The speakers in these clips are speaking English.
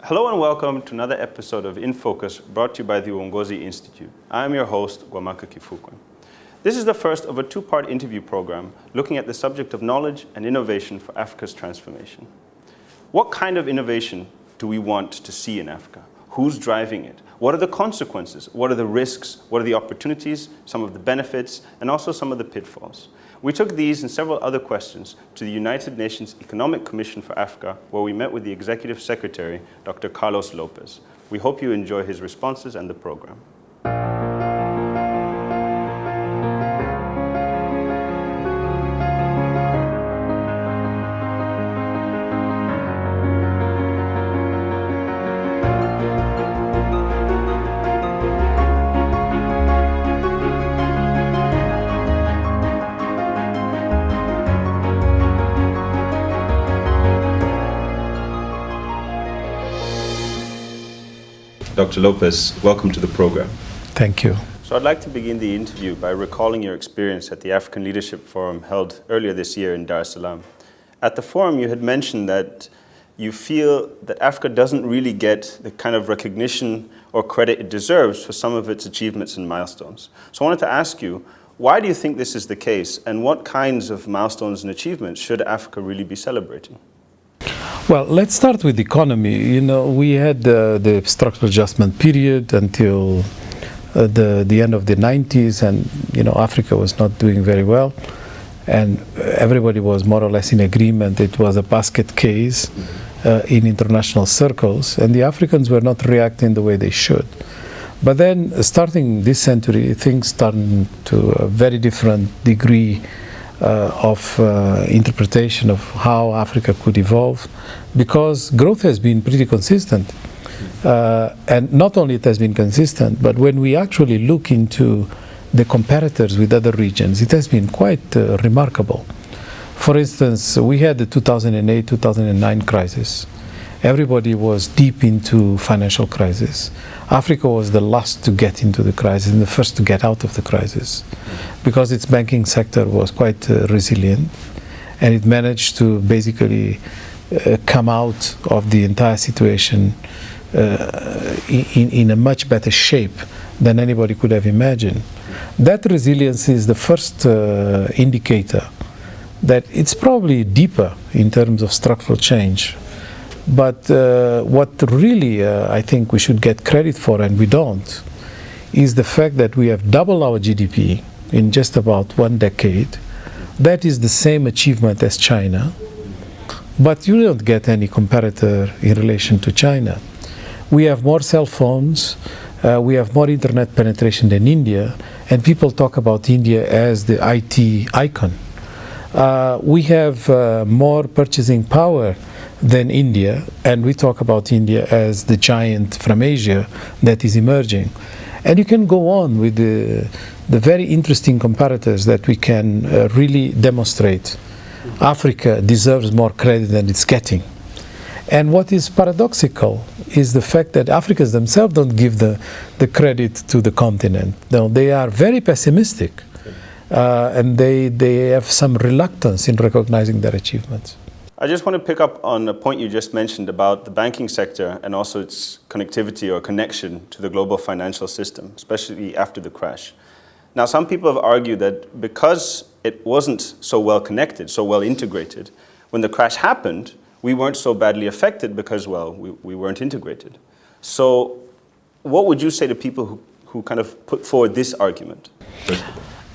Hello and welcome to another episode of In Focus, brought to you by the Uongozi Institute. I am your host, Gwamaka Kifukwe. This is the first of a two-part interview program looking at the subject of knowledge and innovation for Africa's transformation. What kind of innovation do we want to see in Africa? Who's driving it? What are the consequences? What are the risks? What are the opportunities? Some of the benefits, and also some of the pitfalls. We took these and several other questions to the United Nations Economic Commission for Africa, where we met with the Executive Secretary, Dr. Carlos Lopes. We hope you enjoy his responses and the program. Dr. Lopes, welcome to the program. Thank you. So I'd like to begin the interview by recalling your experience at the African Leadership Forum held earlier this year in Dar es Salaam. At the forum, you had mentioned that you feel that Africa doesn't really get the kind of recognition or credit it deserves for some of its achievements and milestones. So I wanted to ask you, why do you think this is the case, and what kinds of milestones and achievements should Africa really be celebrating? Well, let's start with the economy. You know, we had the structural adjustment period until the end of the 90s, and Africa was not doing very well, and everybody was more or less in agreement. It was a basket case in international circles, and the Africans were not reacting the way they should. But then, starting this century, things turned to a very different degree of interpretation of how Africa could evolve, because growth has been pretty consistent. And not only it has been consistent, but when we actually look into the comparators with other regions, it has been quite remarkable. For instance, we had the 2008-2009 crisis. Everybody was deep into financial crisis. Africa was the last to get into the crisis and the first to get out of the crisis, because its banking sector was quite resilient, and it managed to basically come out of the entire situation in a much better shape than anybody could have imagined. That resilience is the first indicator that it's probably deeper in terms of structural change. But what really I think we should get credit for, and we don't, is the fact that we have doubled our GDP in just about 1 decade. That is the same achievement as China, but you don't get any comparator in relation to China. We have more cell phones, we have more internet penetration than India, and people talk about India as the IT icon. We have more purchasing power than India, and we talk about India as the giant from Asia that is emerging. And you can go on with the very interesting comparators that we can really demonstrate. Africa deserves more credit than it's getting. And what is paradoxical is the fact that Africans themselves don't give the credit to the continent. No, they are very pessimistic, and they have some reluctance in recognizing their achievements. I just want to pick up on a point you just mentioned about the banking sector and also its connectivity or connection to the global financial system, especially after the crash. Now, some people have argued that because it wasn't so well connected, so well integrated, when the crash happened, we weren't so badly affected because, well, we weren't integrated. So what would you say to people who kind of put forward this argument?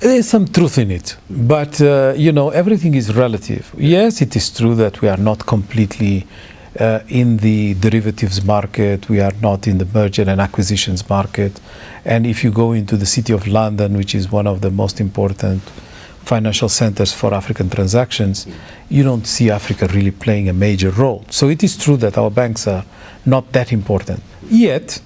There is some truth in it, but everything is relative. Yes, it is true that we are not completely in the derivatives market, we are not in the merger and acquisitions market, and if you go into the city of London, which is one of the most important financial centers for African transactions, you don't see Africa really playing a major role. So it is true that our banks are not that important. Yet,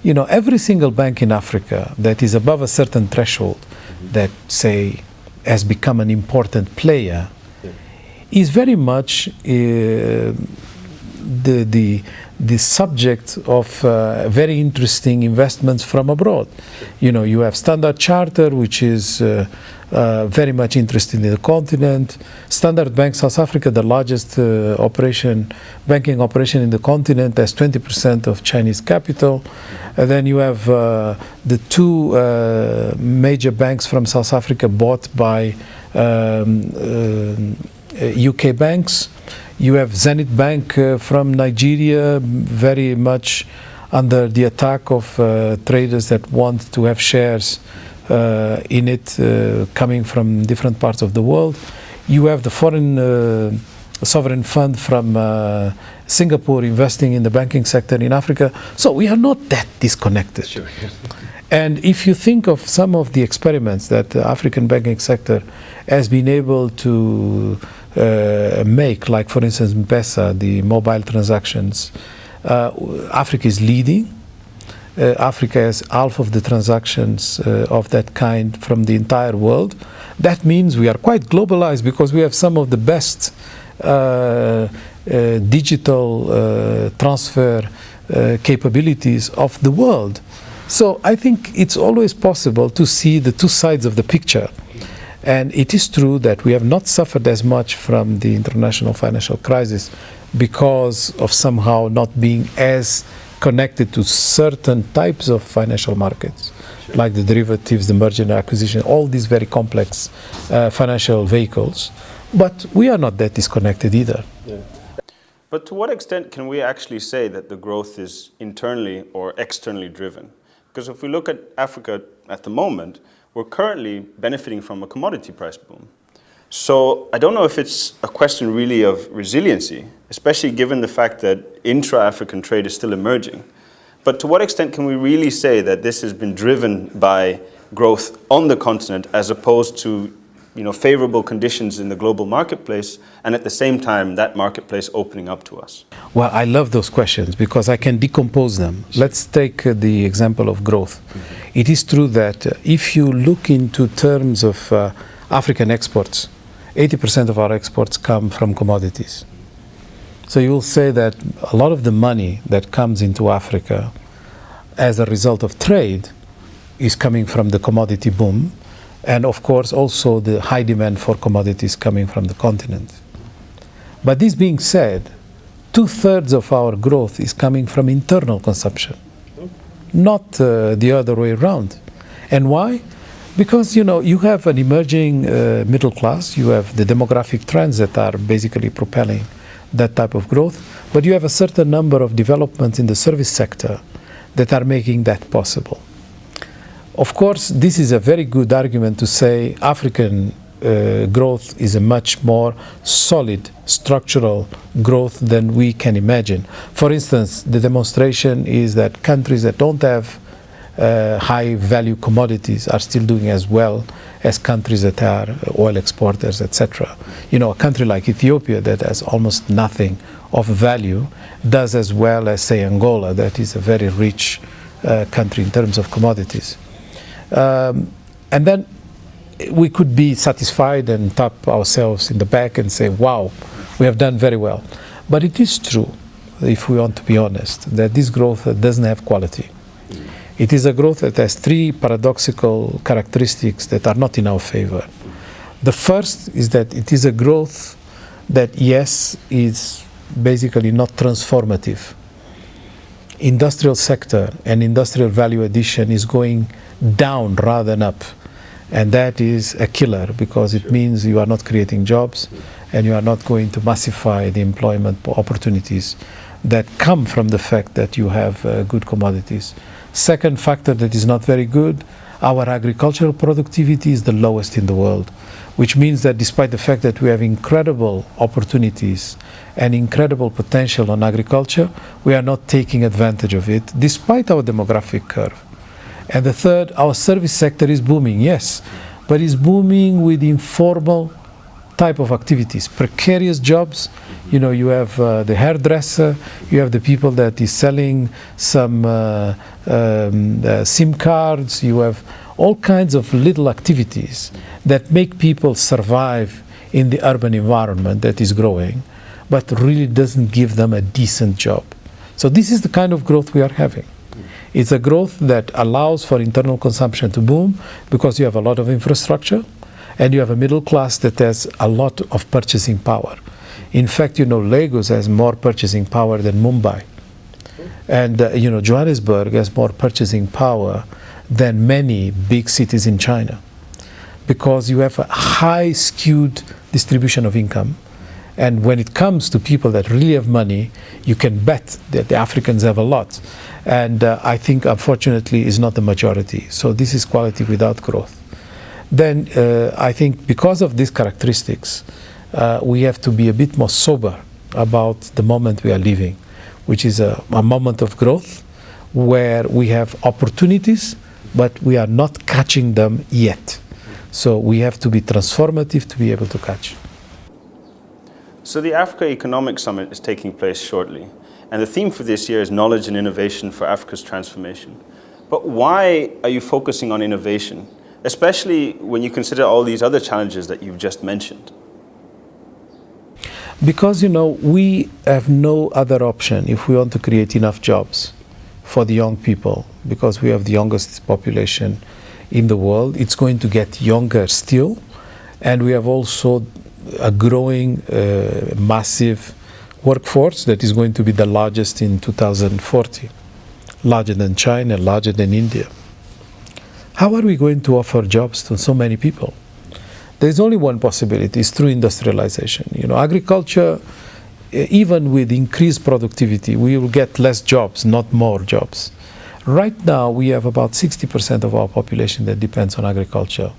every single bank in Africa that is above a certain threshold that, say, has become an important player is very much the the subject of very interesting investments from abroad. You know, you have Standard Chartered, which is very much interested in the continent. Standard Bank South Africa, the largest banking operation in the continent, has 20% of Chinese capital. And then you have the two major banks from South Africa bought by UK banks. You have Zenith Bank from Nigeria, very much under the attack of traders that want to have shares in it coming from different parts of the world. You have the foreign sovereign fund from Singapore investing in the banking sector in Africa. So we are not that disconnected. Sure. And if you think of some of the experiments that the African banking sector has been able to make, like for instance M-Pesa, the mobile transactions, Africa is leading. Africa has half of the transactions of that kind from the entire world. That means we are quite globalized because we have some of the best digital transfer capabilities of the world. So I think it's always possible to see the two sides of the picture. And it is true that we have not suffered as much from the international financial crisis because of somehow not being as connected to certain types of financial markets, like the derivatives, the merger and acquisition, all these very complex financial vehicles. But we are not that disconnected either. Yeah. But to what extent can we actually say that the growth is internally or externally driven? Because if we look at Africa at the moment, we're currently benefiting from a commodity price boom. So I don't know if it's a question really of resiliency, especially given the fact that intra-African trade is still emerging. But to what extent can we really say that this has been driven by growth on the continent as opposed to, you know, favorable conditions in the global marketplace, and at the same time that marketplace opening up to us? Well, I love those questions because I can decompose them. Let's take the example of growth. It is true that if you look into terms of African exports, 80% of our exports come from commodities. So you will say that a lot of the money that comes into Africa as a result of trade is coming from the commodity boom, and of course also the high demand for commodities coming from the continent. But this being said, 2/3 of our growth is coming from internal consumption, not the other way around. And why? Because, you know, you have an emerging middle class, you have the demographic trends that are basically propelling that type of growth, but you have a certain number of developments in the service sector that are making that possible. Of course, this is a very good argument to say African growth is a much more solid structural growth than we can imagine. For instance, the demonstration is that countries that don't have high value commodities are still doing as well as countries that are oil exporters, etc. You know, a country like Ethiopia that has almost nothing of value does as well as, say, Angola, that is a very rich country in terms of commodities. And then we could be satisfied and tap ourselves in the back and say, wow, we have done very well. But it is true, if we want to be honest, that this growth doesn't have quality. It is a growth that has three paradoxical characteristics that are not in our favor. The first is that it is a growth that, yes, is basically not transformative. Industrial sector and industrial value addition is going down rather than up. And that is a killer because it means you are not creating jobs and you are not going to massify the employment opportunities that come from the fact that you have good commodities. Second factor that is not very good, our agricultural productivity is the lowest in the world, which means that despite the fact that we have incredible opportunities and incredible potential on agriculture, we are not taking advantage of it despite our demographic curve. And the third, our service sector is booming, yes, but it's booming with informal type of activities, precarious jobs. You know, you have the hairdresser, you have the people that is selling some SIM cards, you have all kinds of little activities that make people survive in the urban environment that is growing, but really doesn't give them a decent job. So this is the kind of growth we are having. It's a growth that allows for internal consumption to boom because you have a lot of infrastructure and you have a middle class that has a lot of purchasing power. In fact, Lagos has more purchasing power than Mumbai. And, Johannesburg has more purchasing power than many big cities in China because you have a high skewed distribution of income. And when it comes to people that really have money, you can bet that the Africans have a lot. And I think, unfortunately, is not the majority. So this is quality without growth. Then I think because of these characteristics, we have to be a bit more sober about the moment we are living, which is a moment of growth where we have opportunities, but we are not catching them yet. So we have to be transformative to be able to catch. So the Africa Economic Summit is taking place shortly, and the theme for this year is knowledge and innovation for Africa's transformation. But why are you focusing on innovation, especially when you consider all these other challenges that you've just mentioned? Because, we have no other option if we want to create enough jobs for the young people, because we have the youngest population in the world. It's going to get younger still, and we have also a growing massive workforce that is going to be the largest in 2040, larger than China, larger than India. How are we going to offer jobs to so many people? There's only one possibility, it's through industrialization. Agriculture, even with increased productivity, we will get less jobs, not more jobs. Right now, we have about 60% of our population that depends on agriculture,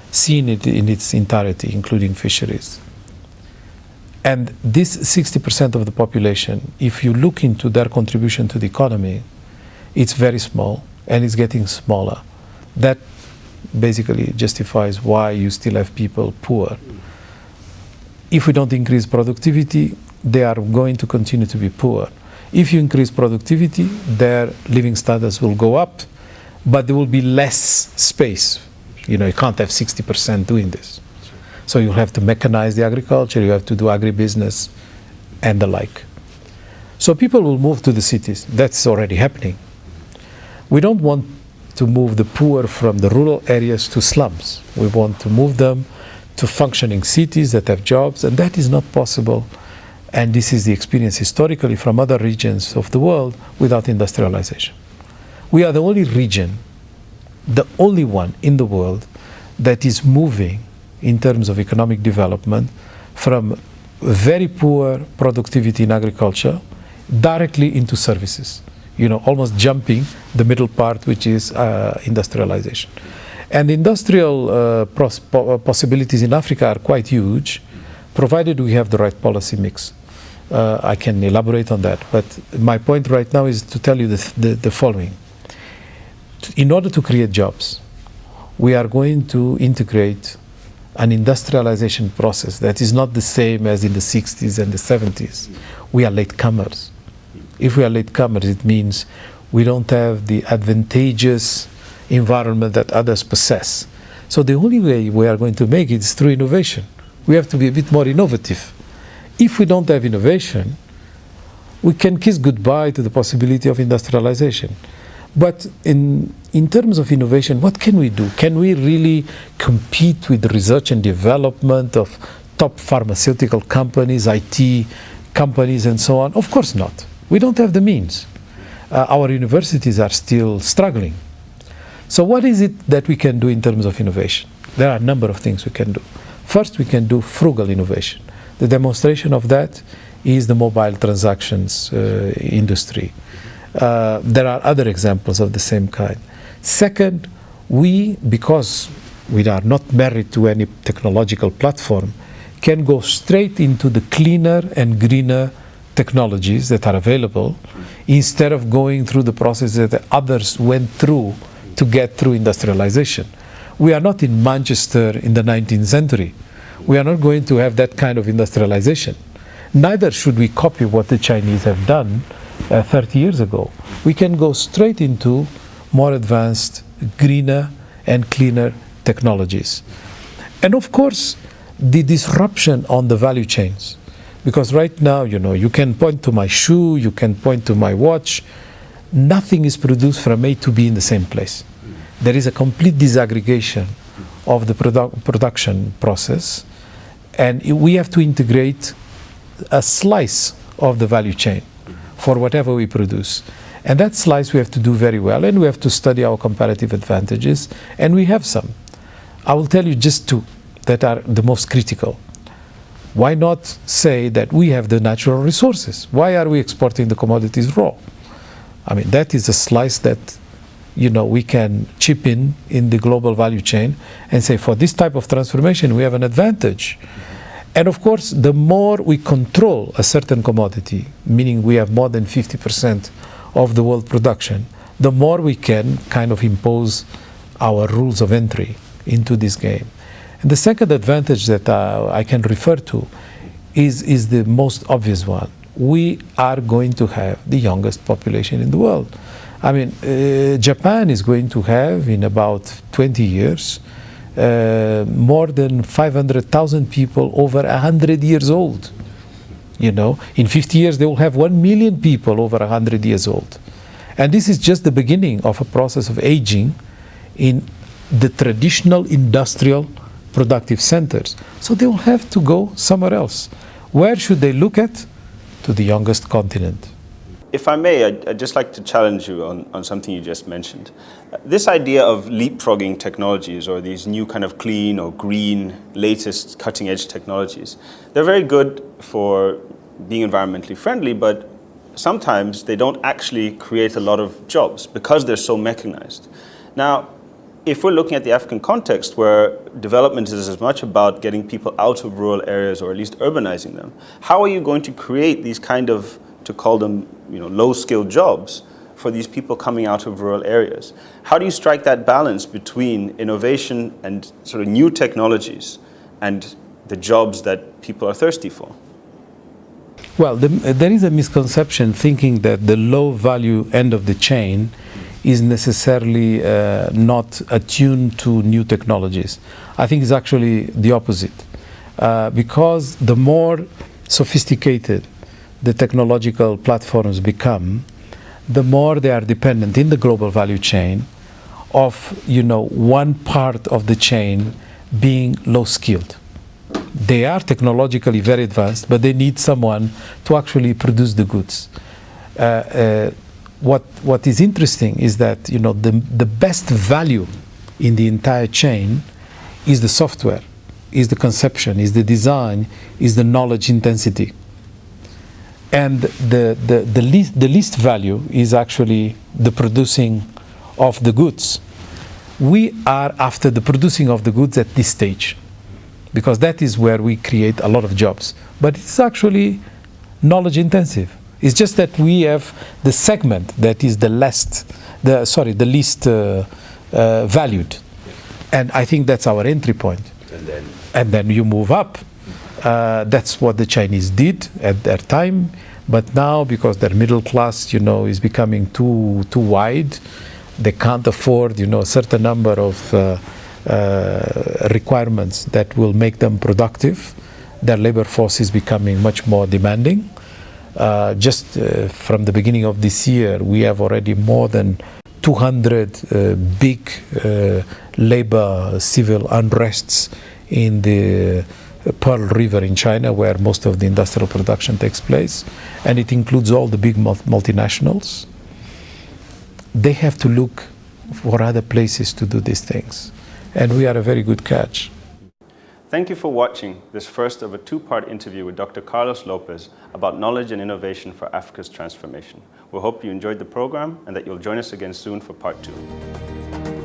seen it in its entirety, including fisheries. And this 60% of the population, if you look into their contribution to the economy, it's very small and it's getting smaller. That basically justifies why you still have people poor. If we don't increase productivity, they are going to continue to be poor. If you increase productivity, their living standards will go up, but there will be less space. You can't have 60% doing this. So you'll have to mechanize the agriculture, you have to do agribusiness and the like. So people will move to the cities. That's already happening. We don't want to move the poor from the rural areas to slums. We want to move them to functioning cities that have jobs, and that is not possible. And this is the experience historically from other regions of the world without industrialization. We are the only region, the only one in the world that is moving in terms of economic development from very poor productivity in agriculture directly into services, almost jumping the middle part, which is industrialization. And industrial possibilities in Africa are quite huge, provided we have the right policy mix. I can elaborate on that, but my point right now is to tell you the following. In order to create jobs, we are going to integrate an industrialization process that is not the same as in the 60s and the 70s. We are latecomers. If we are latecomers, it means we don't have the advantageous environment that others possess. So the only way we are going to make it is through innovation. We have to be a bit more innovative. If we don't have innovation, we can kiss goodbye to the possibility of industrialization. But in terms of innovation, what can we do? Can we really compete with the research and development of top pharmaceutical companies, IT companies, and so on? Of course not. We don't have the means. Our universities are still struggling. So what is it that we can do in terms of innovation? There are a number of things we can do. First, we can do frugal innovation. The demonstration of that is the mobile transactions industry. There are other examples of the same kind. Second, because we are not married to any technological platform, can go straight into the cleaner and greener technologies that are available instead of going through the process that others went through to get through industrialization. We are not in Manchester in the 19th century. We are not going to have that kind of industrialization. Neither should we copy what the Chinese have done 30 years ago. We can go straight into more advanced, greener and cleaner technologies. And of course, the disruption on the value chains. Because right now, you can point to my shoe, you can point to my watch. Nothing is produced from A to B in the same place. There is a complete disaggregation of the production process, and we have to integrate a slice of the value chain for whatever we produce. And that slice we have to do very well, and we have to study our comparative advantages, and we have some. I will tell you just two that are the most critical. Why not say that we have the natural resources? Why are we exporting the commodities raw? I mean, that is a slice that we can chip in the global value chain and say, for this type of transformation, we have an advantage. And of course, the more we control a certain commodity, meaning we have more than 50% of the world production, the more we can kind of impose our rules of entry into this game. And the second advantage that I can refer to is the most obvious one. We are going to have the youngest population in the world. I mean, Japan is going to have, in about 20 years, more than 500,000 people over 100 years old. In 50 years, they will have 1 million people over 100 years old. And this is just the beginning of a process of aging in the traditional industrial productive centers. So they will have to go somewhere else. Where should they look at? To the youngest continent. If I may, I'd just like to challenge you on something you just mentioned. This idea of leapfrogging technologies, or these new kind of clean or green, latest cutting-edge technologies, they're very good for being environmentally friendly, but sometimes they don't actually create a lot of jobs because they're so mechanized. Now, if we're looking at the African context, where development is as much about getting people out of rural areas, or at least urbanizing them, how are you going to create these kind of, to call them low-skilled jobs for these people coming out of rural areas? How do you strike that balance between innovation and sort of new technologies and the jobs that people are thirsty for? Well, there is a misconception thinking that the low-value end of the chain is necessarily not attuned to new technologies. I think it's actually the opposite. Because the more sophisticated the technological platforms become, the more they are dependent in the global value chain of one part of the chain being low-skilled. They are technologically very advanced, but they need someone to actually produce the goods. What is interesting is that the best value in the entire chain is the software, is the conception, is the design, is the knowledge intensity. And the least value is actually the producing of the goods. We are after the producing of the goods at this stage, because that is where we create a lot of jobs. But it's actually knowledge intensive. It's just that we have the segment that is the least valued. And I think that's our entry point. And then you move up. That's what the Chinese did at their time. But now, because their middle class, is becoming too wide, they can't afford, a certain number of requirements that will make them productive. Their labor force is becoming much more demanding. Just from the beginning of this year, we have already more than 200 big labor civil unrests in the Pearl River in China, where most of the industrial production takes place, and it includes all the big multinationals. They have to look for other places to do these things, and we are a very good catch. Thank you for watching this first of a two-part interview with Dr. Carlos Lopes about knowledge and innovation for Africa's transformation. We hope you enjoyed the program and that you'll join us again soon for part 2.